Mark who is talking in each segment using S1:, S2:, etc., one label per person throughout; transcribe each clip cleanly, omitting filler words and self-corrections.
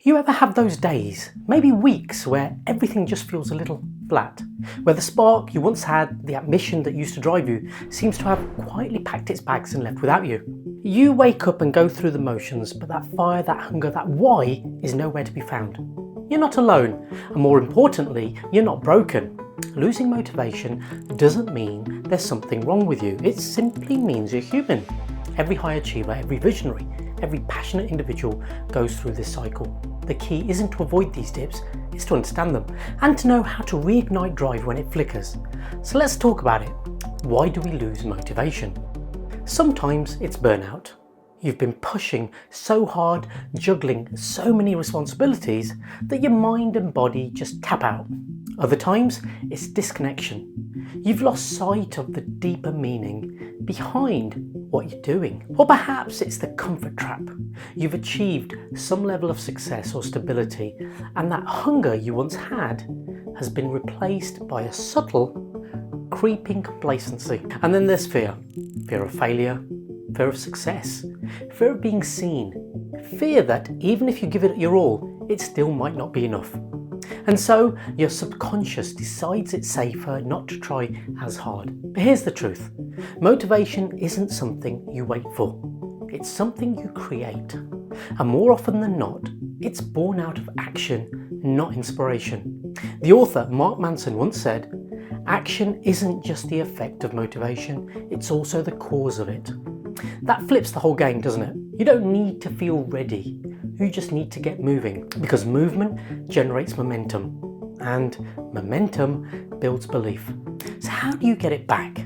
S1: You ever have those days, maybe weeks, where everything just feels a little flat? Where the spark you once had, the ambition that used to drive you, seems to have quietly packed its bags and left without you? You wake up and go through the motions, but that fire, that hunger, that why is nowhere to be found. You're not alone, and more importantly, you're not broken. Losing motivation doesn't mean there's something wrong with you. It simply means you're human. Every high achiever, every visionary, every passionate individual goes through this cycle. The key isn't to avoid these dips, it's to understand them and to know how to reignite drive when it flickers. So let's talk about it. Why do we lose motivation? Sometimes it's burnout. You've been pushing so hard, juggling so many responsibilities that your mind and body just tap out. Other times it's disconnection. You've lost sight of the deeper meaning behind what you're doing. Or perhaps it's the comfort trap. You've achieved some level of success or stability, and that hunger you once had has been replaced by a subtle, creeping complacency. And then there's fear. Fear of failure, fear of success, fear of being seen, fear that even if you give it your all, it still might not be enough. And so your subconscious decides it's safer not to try as hard. But here's the truth. Motivation isn't something you wait for. It's something you create. And more often than not, it's born out of action, not inspiration. The author Mark Manson once said, "Action isn't just the effect of motivation, it's also the cause of it." That flips the whole game, doesn't it? You don't need to feel ready. You just need to get moving, because movement generates momentum, and momentum builds belief. So how do you get it back?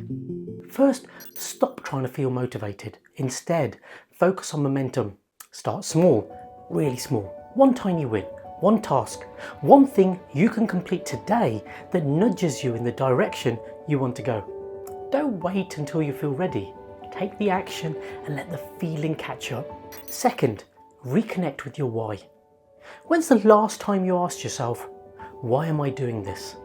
S1: First, stop trying to feel motivated. Instead, focus on momentum. Start small, really small. One tiny win, one task, one thing you can complete today that nudges you in the direction you want to go. Don't wait until you feel ready. Take the action and let the feeling catch up. Second, reconnect with your why. When's the last time you asked yourself, why am I doing this?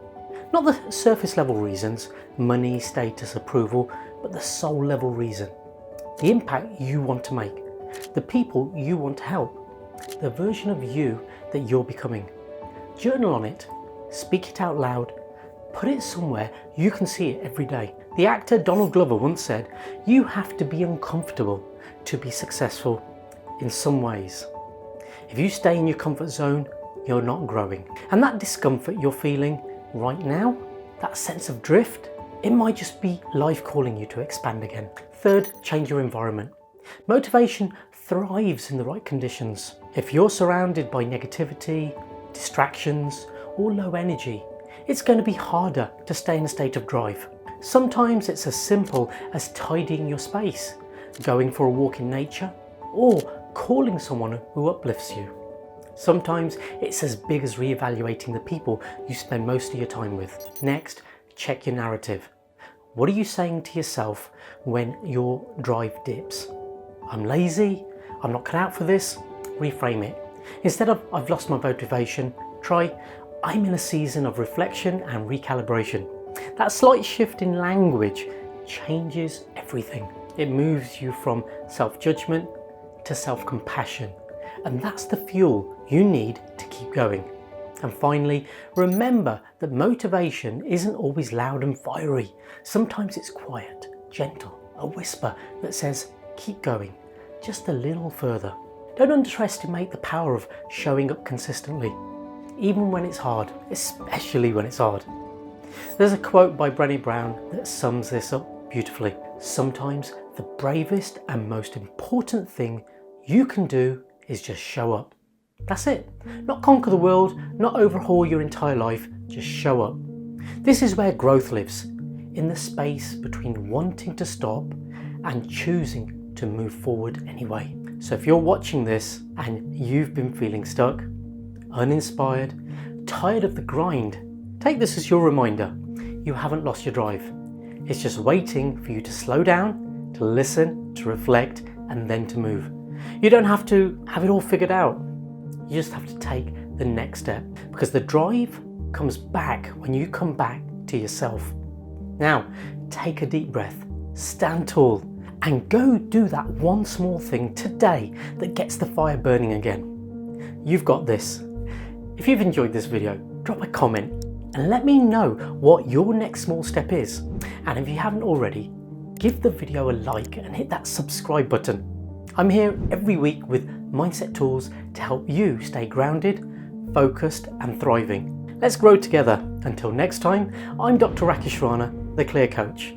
S1: Not the surface level reasons, money, status, approval, but the soul level reason. The impact you want to make, the people you want to help, the version of you that you're becoming. Journal on it, speak it out loud, put it somewhere you can see it every day. The actor Donald Glover once said, "You have to be uncomfortable to be successful in some ways." If you stay in your comfort zone, you're not growing. And that discomfort you're feeling right now, that sense of drift, it might just be life calling you to expand again. Third, change your environment. Motivation thrives in the right conditions. If you're surrounded by negativity, distractions, or low energy, it's going to be harder to stay in a state of drive. Sometimes it's as simple as tidying your space, going for a walk in nature, or calling someone who uplifts you. Sometimes it's as big as reevaluating the people you spend most of your time with. Next, check your narrative. What are you saying to yourself when your drive dips? I'm lazy, I'm not cut out for this. Reframe it. Instead of "I've lost my motivation," try "I'm in a season of reflection and recalibration." That slight shift in language changes everything. It moves you from self-judgment to self-compassion, and that's the fuel you need to keep going. And finally, remember that motivation isn't always loud and fiery. Sometimes it's quiet, gentle, a whisper that says, keep going, just a little further. Don't underestimate the power of showing up consistently, even when it's hard, especially when it's hard. There's a quote by Brené Brown that sums this up beautifully. Sometimes the bravest and most important thing you can do is just show up. That's it. Not conquer the world, not overhaul your entire life, just show up. This is where growth lives, in the space between wanting to stop and choosing to move forward anyway. So if you're watching this and you've been feeling stuck, uninspired, tired of the grind, take this as your reminder. You haven't lost your drive. It's just waiting for you to slow down, to listen, to reflect, and then to move. You don't have to have it all figured out. You just have to take the next step, because the drive comes back when you come back to yourself. Now, take a deep breath, stand tall, and go do that one small thing today that gets the fire burning again. You've got this. If you've enjoyed this video, drop a comment and let me know what your next small step is. And if you haven't already, give the video a like and hit that subscribe button. I'm here every week with mindset tools to help you stay grounded, focused and thriving. Let's grow together. Until next time, I'm Dr. Rakesh Rana, the Clear Coach.